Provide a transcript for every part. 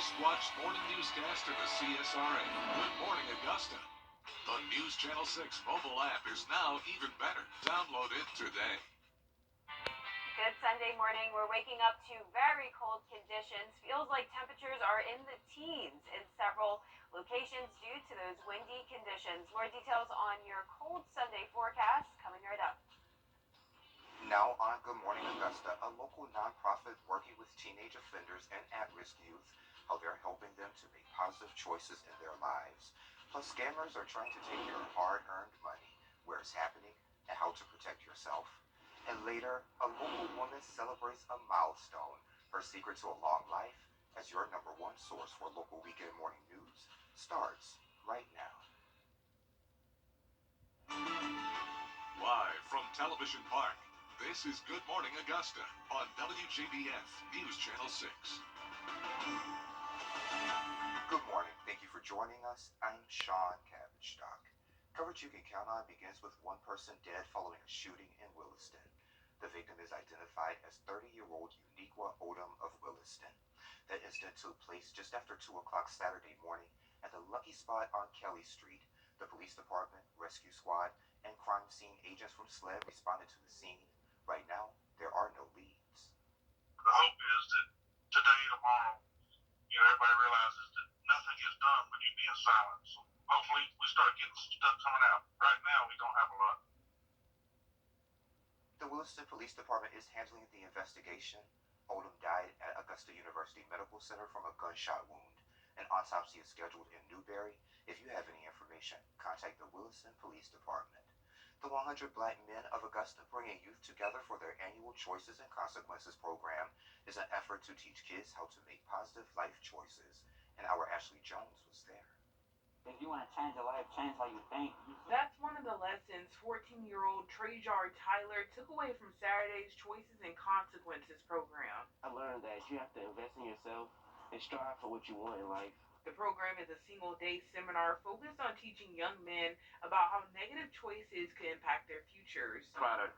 most-watched morning newscast in the CSRA. Good morning, Augusta. The News Channel 6 mobile app is now even better. Download it today. Good Sunday morning. We're waking up to very cold conditions. Feels like temperatures are in the teens in several locations due to those windy conditions. More details on your cold Sunday forecast coming right up. Now on Good Morning Augusta, a local nonprofit working with teenage offenders and at-risk youth, how they're helping them to make positive choices in their lives. Plus, scammers are trying to take your hard-earned money, where it's happening, and how to protect yourself. And later, a local woman celebrates a milestone, her secret to a long life, as your number one source for local weekend morning news, starts right now. Live from Television Park, this is Good Morning Augusta on Wjbf News Channel 6. Good morning. Thank you for joining us. I'm Sean Cabbage-Stock. Coverage you can count on begins with one person dead following a shooting in Williston. The victim is identified as 30-year-old Uniqua Odom of Williston. The incident took place just after 2 o'clock Saturday morning at the Lucky Spot on Kelly Street. The police department, rescue squad, and crime scene agents from SLED responded to the scene. Right now, there are no leads. The hope is that today, tomorrow, everybody realizes that nothing is done when you be in silence. So hopefully we start getting some stuff coming out. Right now, we don't have a lot. The Williston Police Department is handling the investigation. Odom died at Augusta University Medical Center from a gunshot wound. An autopsy is scheduled in Newberry. If you have any information, contact the Williston Police Department. The 100 Black Men of Augusta Bringing Youth Together for their annual Choices and Consequences program is an effort to teach kids how to make positive life choices. And our Ashley Jones was there. If you want to change your life, change how you think. That's one of the lessons 14-year-old Trajar Tyler took away from Saturday's Choices and Consequences program. I learned that you have to invest in yourself and strive for what you want in life. The program is a single-day seminar focused on teaching young men about how negative choices could impact their futures. Try to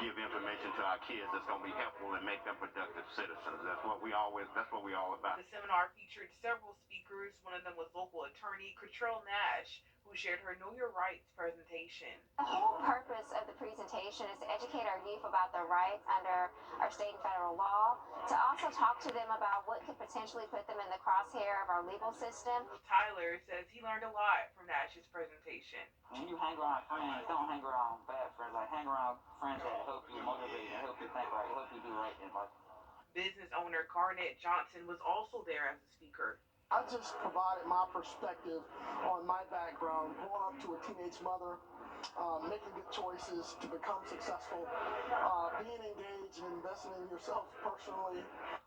give information to our kids that's going to be helpful and make them productive citizens. That's what we all about. The seminar featured several speakers. One of them was local attorney Cottrell Nash, who shared her Know Your Rights presentation. The whole purpose of the presentation is to educate our youth about their rights under our state and federal law, to also talk to them about what could potentially put them in the crosshair of our legal system. Tyler says he learned a lot from Nash's presentation. When you hang around friends, don't hang around bad friends. Like, hang around friends that help you motivate and help you think right, help you do right in life. Business owner Garnett Johnson was also there as a speaker. I just provided my perspective on my background, growing up to a teenage mother, making good choices to become successful, being engaged and investing in yourself personally.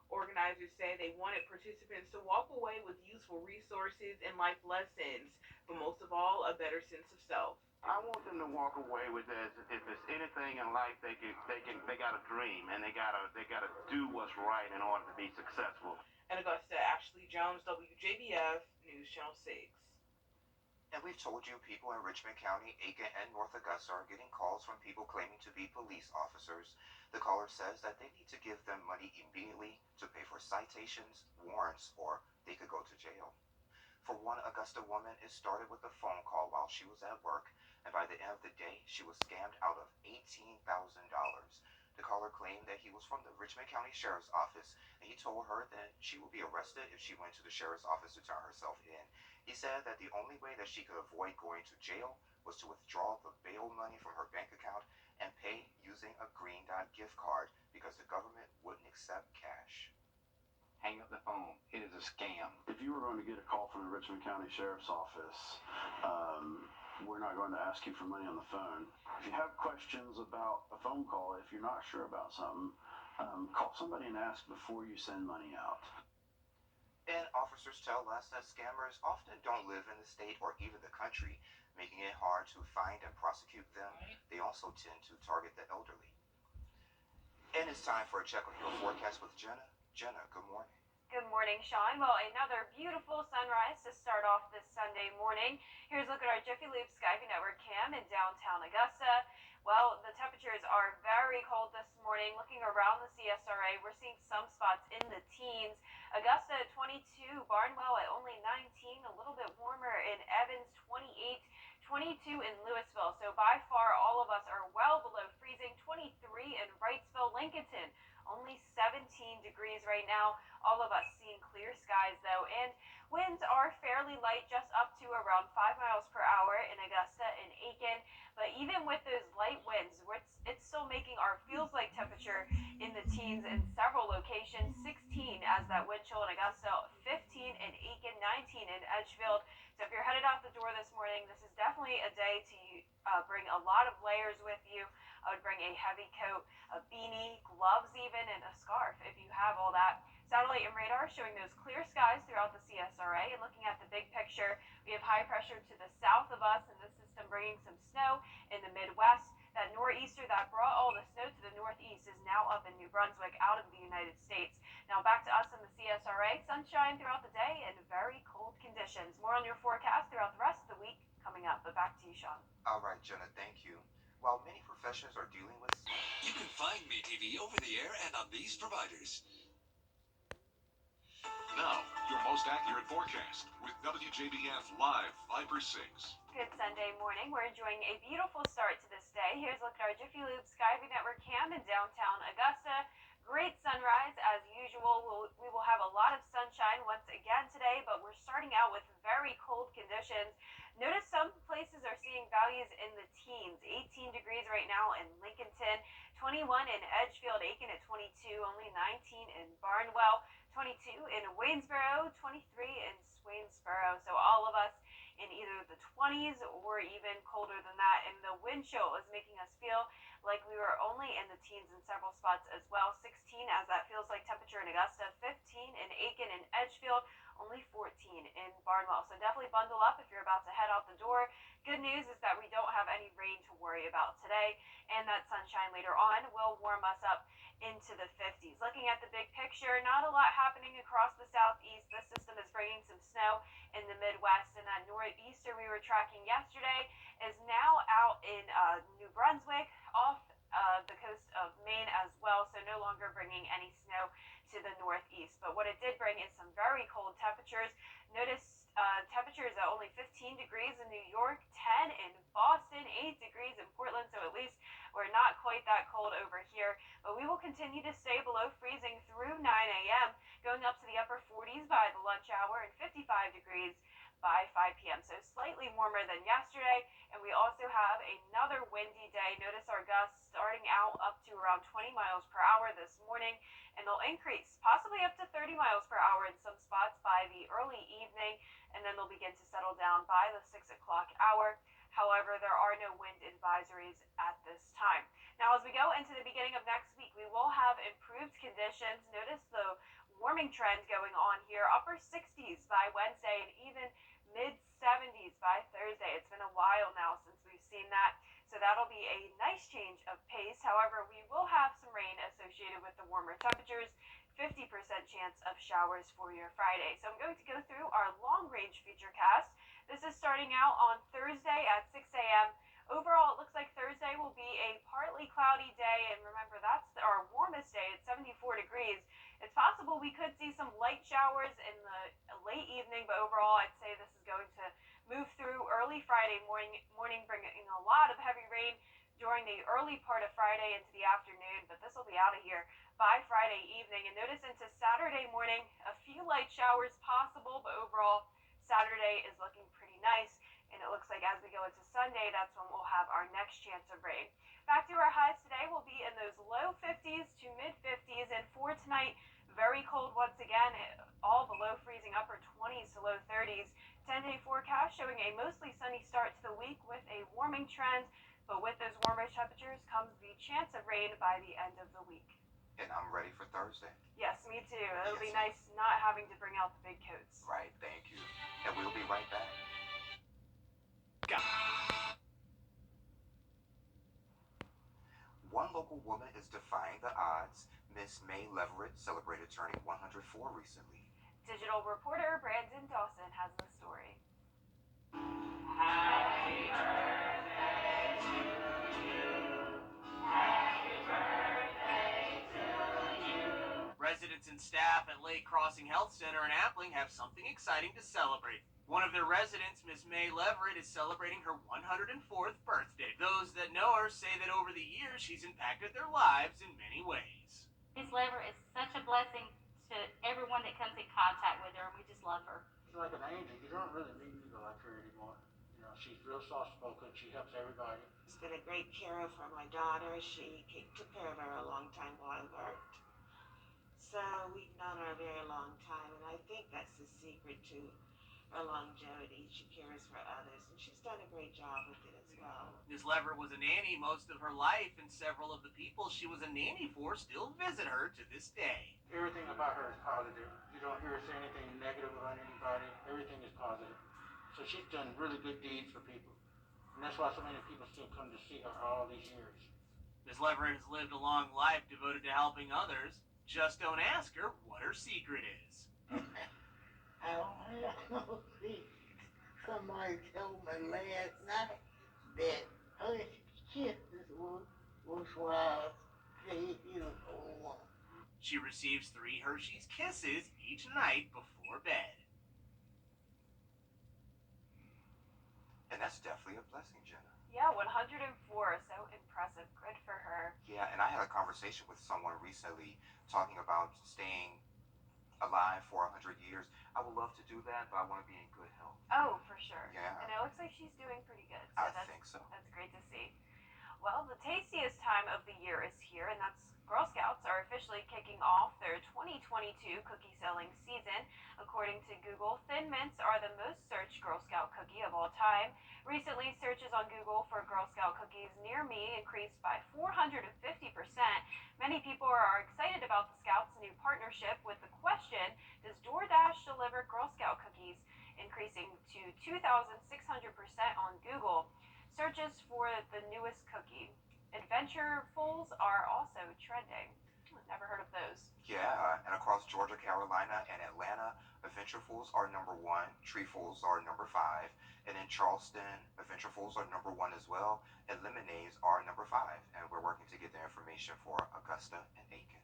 Organizers say they wanted participants to walk away with useful resources and life lessons, but most of all, a better sense of self. I want them to walk away with this. If it's anything in life, they got a dream and they gotta do what's right in order to be successful. In Augusta, Ashley Jones, WJBF News Channel 6. And we've told you people in Richmond County, Aiken, and North Augusta are getting calls from people claiming to be police officers. The caller says that they need to give them money immediately to pay for citations, warrants, or they could go to jail. For one Augusta woman, it started with a phone call while she was at work, and by the end of the day, she was scammed out of $18,000. The caller claimed that he was from the Richmond County Sheriff's Office, and he told her that she would be arrested if she went to the Sheriff's Office to turn herself in. He said that the only way that she could avoid going to jail was to withdraw the bail money from her bank account and pay using a Green Dot gift card because the government wouldn't accept cash. Hang up the phone. It is a scam. If you were going to get a call from the Richmond County Sheriff's Office, we're not going to ask you for money on the phone. If you have questions about a phone call, if you're not sure about something, call somebody and ask before you send money out. And officers tell us that scammers often don't live in the state or even the country, making it hard to find and prosecute them. They also tend to target the elderly. And it's time for a check on your forecast with Jenna. Jenna, good morning. Good morning, Sean. Well, another beautiful sunrise to start off this Sunday morning. Here's a look at our Jiffy Lube Skyview Network cam in downtown Augusta. Well, the temperatures are very cold this morning. Looking around the CSRA, we're seeing some spots in the teens. Augusta at 22, Barnwell at only 19, a little bit warmer in Evans, 28, 22 in Louisville. So by far, all of us are well below freezing. 23 in Wrightsville, Lincolnton, only 17 degrees right now. All of us seeing clear skies though, and winds are fairly light, just up to around 5 miles per hour in Augusta and Aiken. But even with those light winds, it's still making our feels like temperature in the teens in several locations. 16 as that wind chill in Augusta, 15 in Aiken, 19 in Edgefield. So if you're headed out the door this morning, this is definitely a day to bring a lot of layers with you. I would bring a heavy coat, a beanie, gloves even, and a scarf if you have all that. Satellite and radar showing those clear skies throughout the CSRA. And looking at the big picture, we have high pressure to the south of us, and this system bringing some snow in the Midwest. That nor'easter that brought all the snow to the northeast is now up in New Brunswick, out of the United States. Now back to us in the CSRA. Sunshine throughout the day and very cold conditions. More on your forecast throughout the rest of the week coming up. But back to you, Sean. All right, Jenna, thank you. While many professions are dealing with... You can find MeTV over the air and on these providers. Now, your most accurate forecast with WJBF Live Viper 6. Good Sunday morning. We're enjoying a beautiful start to this day. Here's a look at our Jiffy Lube Skyview Network cam in downtown Augusta. Great sunrise as usual. We will have a lot of sunshine once again today, but we're starting out with very cold conditions. Notice some places are seeing values in the teens. 18 degrees right now in Lincolnton, 21 in Edgefield, Aiken at 22, only 19 in Barnwell, 22 in Waynesboro, 23 in Swainsboro. So all of us in either the 20s or even colder than that. And the wind chill is making us feel like we were only in the teens in several spots as well. 16 as that feels like temperature in Augusta, 15 in Aiken and Edgefield, only 14 in Barnwell. So definitely bundle up if you're about to head out the door. Good news is that we don't have any rain to worry about today, and that sunshine later on will warm us up into the 50s. Looking at the big picture, not a lot happening across the southeast. This system is bringing some snow in the Midwest, and that nor'easter we were tracking yesterday is now out in New Brunswick, off the coast of Maine as well, so no longer bringing any snow to the northeast. But what it did bring is some very cold temperatures. Notice temperatures at only 15 degrees in New York, 10 in Boston, 8 degrees in Portland, so at least we're not quite that cold over here. But we will continue to stay below freezing through 9 a.m., going up to the upper 40s by the lunch hour and 55 degrees by 5 p.m. So slightly warmer than yesterday. And we also have another windy day. Notice our gusts starting out up to around 20 miles per hour this morning, and they'll increase possibly up to 30 miles per hour in some spots by the early evening, and then they'll begin to settle down by the 6 o'clock hour. However, there are no wind advisories at this time. Now, as we go into the beginning of next week, we will have improved conditions. Notice the warming trend going on here, upper 60s by Wednesday and even mid-70s by Thursday. It's been a while now since we've seen that, so that'll be a nice change of pace. However, we will have some rain associated with the warmer temperatures, 50% chance of showers for your Friday. So I'm going to go through our long-range futurecast. This is starting out on Thursday at 6 a.m. Overall, it looks like Thursday will be a partly cloudy day, and remember, that's our warmest day at 74 degrees. It's possible we could see some light showers in the late evening, but overall, I'd say this is going to move through early Friday morning, bringing a lot of heavy rain during the early part of Friday into the afternoon, but this will be out of here by Friday evening. And notice into Saturday morning, a few light showers possible, but overall, Saturday is looking pretty nice. And it looks like as we go into Sunday, that's when we'll have our next chance of rain. Back to our highs today, we'll be in those low 50s to mid 50s. And for tonight, very cold once again, all below freezing, upper 20s to low 30s. 10-day forecast showing a mostly sunny start to the week with a warming trend. But with those warmer temperatures comes the chance of rain by the end of the week. And I'm ready for Thursday. Yes, me too. It'll be nice not having to bring out the big coats. Right, thank you. And we'll be right back. One local woman is defying the odds. Miss May Leverett celebrated turning 104 recently. Digital reporter Brandon Dawson has the story. Happy birthday to you. Happy birthday to you. Residents and staff at Lake Crossing Health Center in Appling have something exciting to celebrate. One of their residents, Miss May Leverett, is celebrating her 104th birthday. Those that know her say that over the years she's impacted their lives in many ways. Miss Leverett is such a blessing to everyone that comes in contact with her, and we just love her. She's like an angel. You don't really meet people like her anymore. You know, she's real soft-spoken. She helps everybody. She's been a great carer for my daughter. She took care of her a long time while I worked. So we've known her a very long time, and I think that's the secret to her longevity. She cares for others, and she's done a great job with it as well. Ms. Leverett was a nanny most of her life, and several of the people she was a nanny for still visit her to this day. Everything about her is positive. You don't hear her say anything negative about anybody. Everything is positive. So she's done really good deeds for people. And that's why so many people still come to see her all these years. Ms. Leverett has lived a long life devoted to helping others. Just don't ask her what her secret is. I don't have no secret. Somebody told me last night that her kisses was why I stayed here so long. She receives 3 Hershey's Kisses each night before bed. And that's definitely a blessing, Jenna. Yeah, 104. So impressive. Good for her. Yeah, and I had a conversation with someone recently talking about staying alive for 100 years. I would love to do that, but I want to be in good health. Oh, for sure. Yeah. And it looks like she's doing pretty good. So I think so. That's great to see. Well, the tastiest time of the year is here, and that's Girl Scouts are officially kicking off their 2022 cookie selling season. According to Google, Thin Mints are the most searched Girl Scout cookie of all time. Recently, searches on Google for Girl Scout cookies near me increased by 450%. Many people are excited about the Scouts' new partnership with the question, does DoorDash deliver Girl Scout cookies? Increasing to 2,600% on Google. Searches for the newest cookie. Adventurefuls are also trending. Never heard of those. Yeah, and across Georgia, Carolina, and Atlanta, Adventurefuls are number 1, Treefuls are number 5, and in Charleston, Adventurefuls are number 1 as well, and Lemonades are number 5, and we're working to get the information for Augusta and Aiken.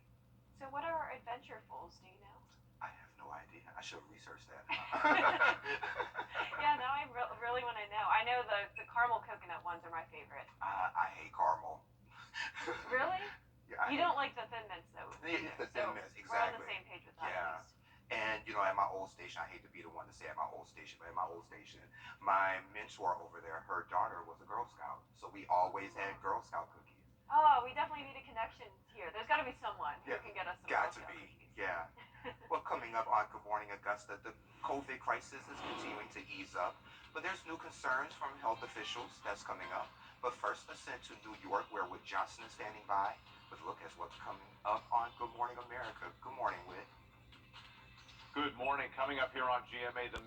So what are Adventurefuls, do you know? I have no idea. I should have researched that. Yeah, no, I really want to know. I know the caramel coconut ones are my favorite. I hate caramel. Really? Yeah, you don't like the Thin Mints, though. Yeah, the Thin Mints, exactly. We're on the same page with that. Yeah. And, you know, at my old station, I hate to be the one to say at my old station, but at my old station, my mentor over there, her daughter was a Girl Scout. So we always had Girl Scout cookies. Oh, we definitely need a connection here. There's got to be someone who can get us some Got Girl to Scout be, cookies. yeah. Well, coming up on Good Morning Augusta, the COVID crisis is continuing to ease up, but there's new concerns from health officials that's coming up. But first, let's send to New York, where Whit Johnson is standing by with a look at what's coming up on Good Morning America. Good morning, Whit. Good morning. Coming up here on GMA, the